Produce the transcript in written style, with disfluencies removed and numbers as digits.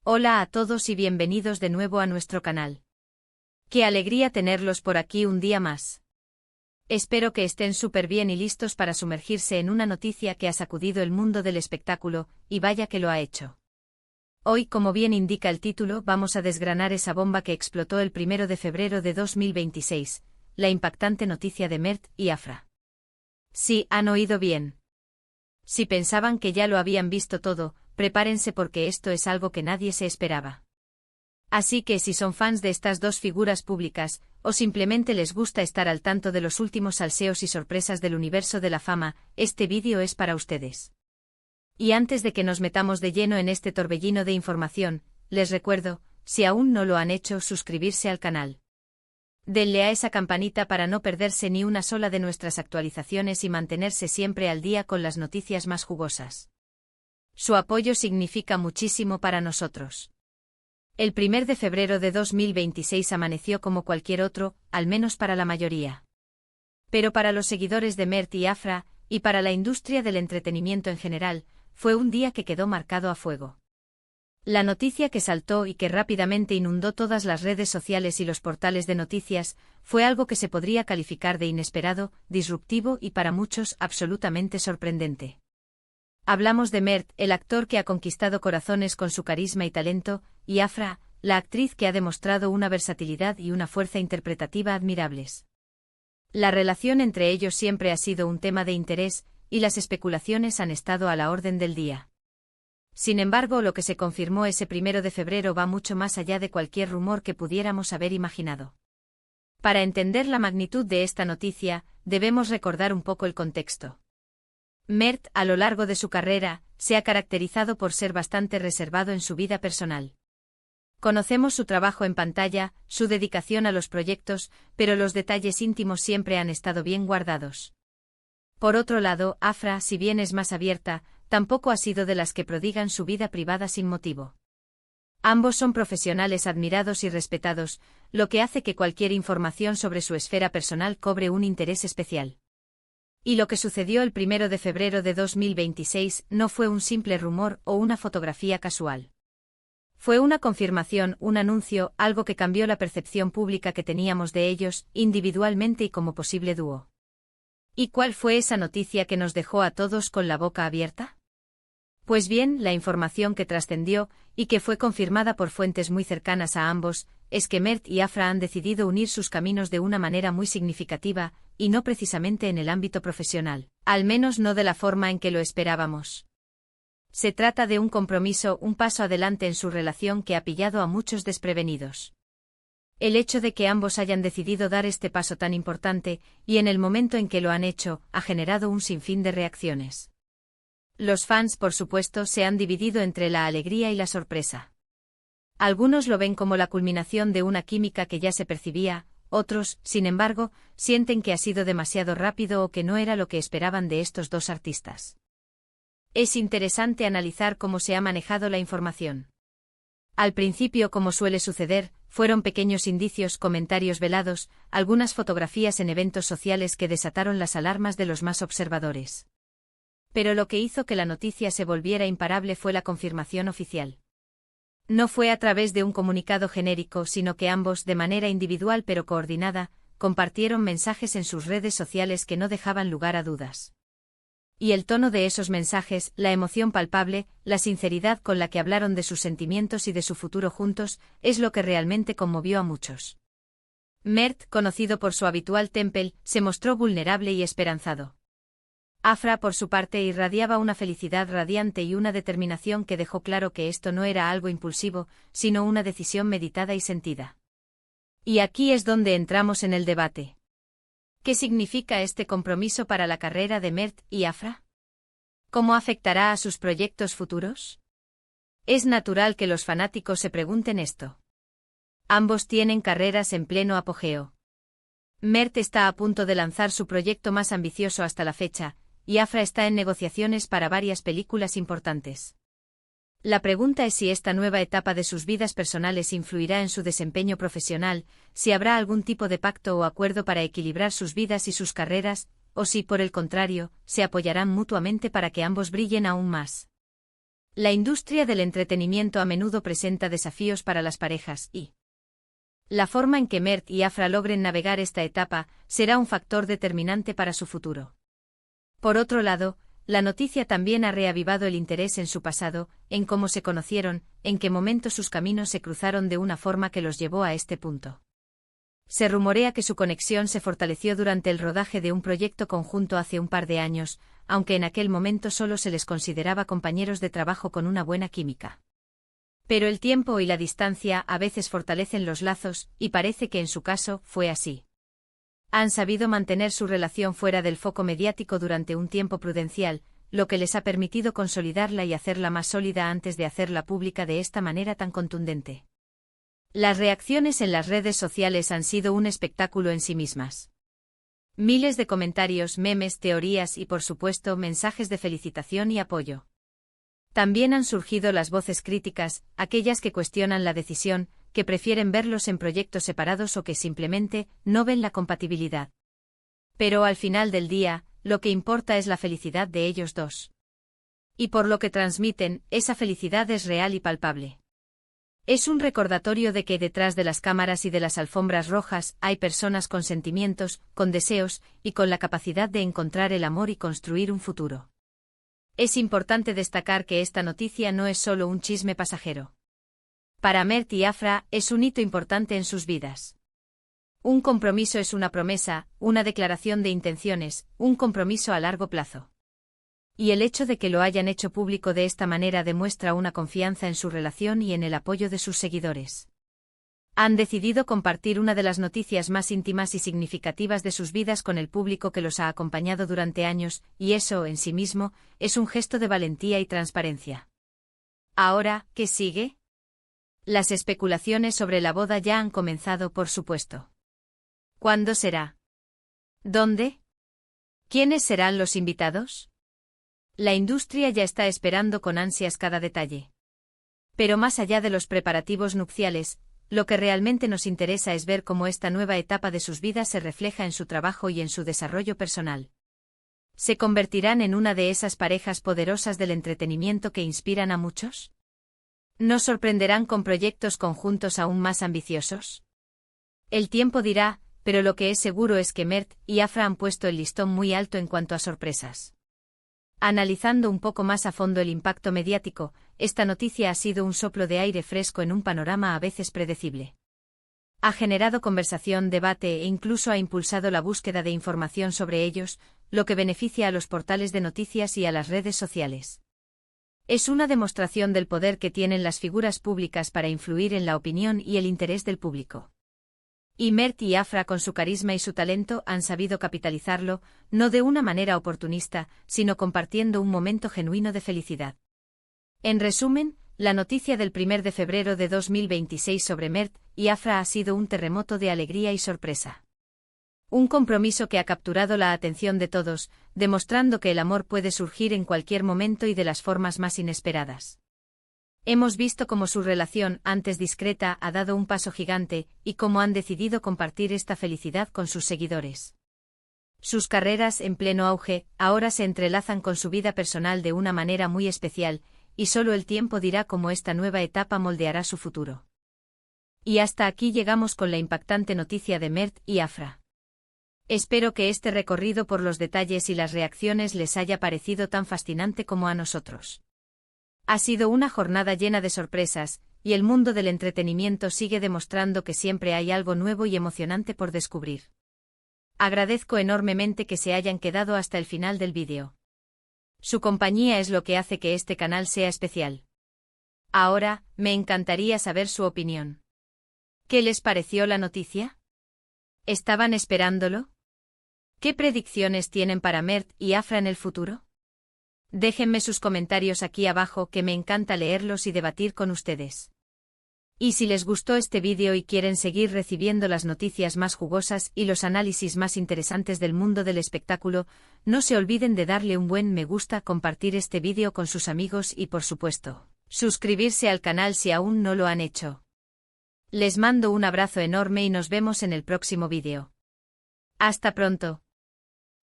Hola a todos y bienvenidos de nuevo a nuestro canal. Qué alegría tenerlos por aquí un día más. Espero que estén súper bien y listos para sumergirse en una noticia que ha sacudido el mundo del espectáculo, y vaya que lo ha hecho. Hoy, como bien indica el título, vamos a desgranar esa bomba que explotó el 1 de febrero de 2026, la impactante noticia de Mert y Afra. Sí, han oído bien. Si pensaban que ya lo habían visto todo, prepárense porque esto es algo que nadie se esperaba. Así que si son fans de estas dos figuras públicas, o simplemente les gusta estar al tanto de los últimos salseos y sorpresas del universo de la fama, este vídeo es para ustedes. Y antes de que nos metamos de lleno en este torbellino de información, les recuerdo, si aún no lo han hecho, suscribirse al canal. Denle a esa campanita para no perderse ni una sola de nuestras actualizaciones y mantenerse siempre al día con las noticias más jugosas. Su apoyo significa muchísimo para nosotros. El 1 de febrero de 2026 amaneció como cualquier otro, al menos para la mayoría. Pero para los seguidores de Mert y Afra, y para la industria del entretenimiento en general, fue un día que quedó marcado a fuego. La noticia que saltó y que rápidamente inundó todas las redes sociales y los portales de noticias, fue algo que se podría calificar de inesperado, disruptivo y para muchos absolutamente sorprendente. Hablamos de Mert, el actor que ha conquistado corazones con su carisma y talento, y Afra, la actriz que ha demostrado una versatilidad y una fuerza interpretativa admirables. La relación entre ellos siempre ha sido un tema de interés, y las especulaciones han estado a la orden del día. Sin embargo, lo que se confirmó ese 1 de febrero va mucho más allá de cualquier rumor que pudiéramos haber imaginado. Para entender la magnitud de esta noticia, debemos recordar un poco el contexto. Mert, a lo largo de su carrera, se ha caracterizado por ser bastante reservado en su vida personal. Conocemos su trabajo en pantalla, su dedicación a los proyectos, pero los detalles íntimos siempre han estado bien guardados. Por otro lado, Afra, si bien es más abierta, tampoco ha sido de las que prodigan su vida privada sin motivo. Ambos son profesionales admirados y respetados, lo que hace que cualquier información sobre su esfera personal cobre un interés especial. Y lo que sucedió el 1 de febrero de 2026 no fue un simple rumor o una fotografía casual. Fue una confirmación, un anuncio, algo que cambió la percepción pública que teníamos de ellos, individualmente y como posible dúo. ¿Y cuál fue esa noticia que nos dejó a todos con la boca abierta? Pues bien, la información que trascendió, y que fue confirmada por fuentes muy cercanas a ambos, es que Mert y Afra han decidido unir sus caminos de una manera muy significativa, y no precisamente en el ámbito profesional, al menos no de la forma en que lo esperábamos. Se trata de un compromiso, un paso adelante en su relación que ha pillado a muchos desprevenidos. El hecho de que ambos hayan decidido dar este paso tan importante, y en el momento en que lo han hecho, ha generado un sinfín de reacciones. Los fans, por supuesto, se han dividido entre la alegría y la sorpresa. Algunos lo ven como la culminación de una química que ya se percibía, otros, sin embargo, sienten que ha sido demasiado rápido o que no era lo que esperaban de estos dos artistas. Es interesante analizar cómo se ha manejado la información. Al principio, como suele suceder, fueron pequeños indicios, comentarios velados, algunas fotografías en eventos sociales que desataron las alarmas de los más observadores. Pero lo que hizo que la noticia se volviera imparable fue la confirmación oficial. No fue a través de un comunicado genérico, sino que ambos, de manera individual pero coordinada, compartieron mensajes en sus redes sociales que no dejaban lugar a dudas. Y el tono de esos mensajes, la emoción palpable, la sinceridad con la que hablaron de sus sentimientos y de su futuro juntos, es lo que realmente conmovió a muchos. Mert, conocido por su habitual temple, se mostró vulnerable y esperanzado. Afra, por su parte, irradiaba una felicidad radiante y una determinación que dejó claro que esto no era algo impulsivo, sino una decisión meditada y sentida. Y aquí es donde entramos en el debate. ¿Qué significa este compromiso para la carrera de Mert y Afra? ¿Cómo afectará a sus proyectos futuros? Es natural que los fanáticos se pregunten esto. Ambos tienen carreras en pleno apogeo. Mert está a punto de lanzar su proyecto más ambicioso hasta la fecha, y Afra está en negociaciones para varias películas importantes. La pregunta es si esta nueva etapa de sus vidas personales influirá en su desempeño profesional, si habrá algún tipo de pacto o acuerdo para equilibrar sus vidas y sus carreras, o si, por el contrario, se apoyarán mutuamente para que ambos brillen aún más. La industria del entretenimiento a menudo presenta desafíos para las parejas y la forma en que Mert y Afra logren navegar esta etapa será un factor determinante para su futuro. Por otro lado, la noticia también ha reavivado el interés en su pasado, en cómo se conocieron, en qué momento sus caminos se cruzaron de una forma que los llevó a este punto. Se rumorea que su conexión se fortaleció durante el rodaje de un proyecto conjunto hace un par de años, aunque en aquel momento solo se les consideraba compañeros de trabajo con una buena química. Pero el tiempo y la distancia a veces fortalecen los lazos, y parece que en su caso fue así. Han sabido mantener su relación fuera del foco mediático durante un tiempo prudencial, lo que les ha permitido consolidarla y hacerla más sólida antes de hacerla pública de esta manera tan contundente. Las reacciones en las redes sociales han sido un espectáculo en sí mismas. Miles de comentarios, memes, teorías y por supuesto mensajes de felicitación y apoyo. También han surgido las voces críticas, aquellas que cuestionan la decisión, que prefieren verlos en proyectos separados o que simplemente no ven la compatibilidad. Pero al final del día, lo que importa es la felicidad de ellos dos. Y por lo que transmiten, esa felicidad es real y palpable. Es un recordatorio de que detrás de las cámaras y de las alfombras rojas hay personas con sentimientos, con deseos, y con la capacidad de encontrar el amor y construir un futuro. Es importante destacar que esta noticia no es solo un chisme pasajero. Para Mert y Afra es un hito importante en sus vidas. Un compromiso es una promesa, una declaración de intenciones, un compromiso a largo plazo. Y el hecho de que lo hayan hecho público de esta manera demuestra una confianza en su relación y en el apoyo de sus seguidores. Han decidido compartir una de las noticias más íntimas y significativas de sus vidas con el público que los ha acompañado durante años, y eso, en sí mismo, es un gesto de valentía y transparencia. Ahora, ¿qué sigue? Las especulaciones sobre la boda ya han comenzado, por supuesto. ¿Cuándo será? ¿Dónde? ¿Quiénes serán los invitados? La industria ya está esperando con ansias cada detalle. Pero más allá de los preparativos nupciales, lo que realmente nos interesa es ver cómo esta nueva etapa de sus vidas se refleja en su trabajo y en su desarrollo personal. ¿Se convertirán en una de esas parejas poderosas del entretenimiento que inspiran a muchos? ¿Nos sorprenderán con proyectos conjuntos aún más ambiciosos? El tiempo dirá, pero lo que es seguro es que Mert y Afra han puesto el listón muy alto en cuanto a sorpresas. Analizando un poco más a fondo el impacto mediático, esta noticia ha sido un soplo de aire fresco en un panorama a veces predecible. Ha generado conversación, debate e incluso ha impulsado la búsqueda de información sobre ellos, lo que beneficia a los portales de noticias y a las redes sociales. Es una demostración del poder que tienen las figuras públicas para influir en la opinión y el interés del público. Y Mert y Afra con su carisma y su talento han sabido capitalizarlo, no de una manera oportunista, sino compartiendo un momento genuino de felicidad. En resumen, la noticia del 1 de febrero de 2026 sobre Mert y Afra ha sido un terremoto de alegría y sorpresa. Un compromiso que ha capturado la atención de todos, demostrando que el amor puede surgir en cualquier momento y de las formas más inesperadas. Hemos visto cómo su relación, antes discreta, ha dado un paso gigante, y cómo han decidido compartir esta felicidad con sus seguidores. Sus carreras, en pleno auge, ahora se entrelazan con su vida personal de una manera muy especial, y solo el tiempo dirá cómo esta nueva etapa moldeará su futuro. Y hasta aquí llegamos con la impactante noticia de Mert y Afra. Espero que este recorrido por los detalles y las reacciones les haya parecido tan fascinante como a nosotros. Ha sido una jornada llena de sorpresas, y el mundo del entretenimiento sigue demostrando que siempre hay algo nuevo y emocionante por descubrir. Agradezco enormemente que se hayan quedado hasta el final del vídeo. Su compañía es lo que hace que este canal sea especial. Ahora, me encantaría saber su opinión. ¿Qué les pareció la noticia? ¿Estaban esperándolo? ¿Qué predicciones tienen para Mert y Afra en el futuro? Déjenme sus comentarios aquí abajo, que me encanta leerlos y debatir con ustedes. Y si les gustó este vídeo y quieren seguir recibiendo las noticias más jugosas y los análisis más interesantes del mundo del espectáculo, no se olviden de darle un buen me gusta, compartir este vídeo con sus amigos y, por supuesto, suscribirse al canal si aún no lo han hecho. Les mando un abrazo enorme y nos vemos en el próximo vídeo. Hasta pronto.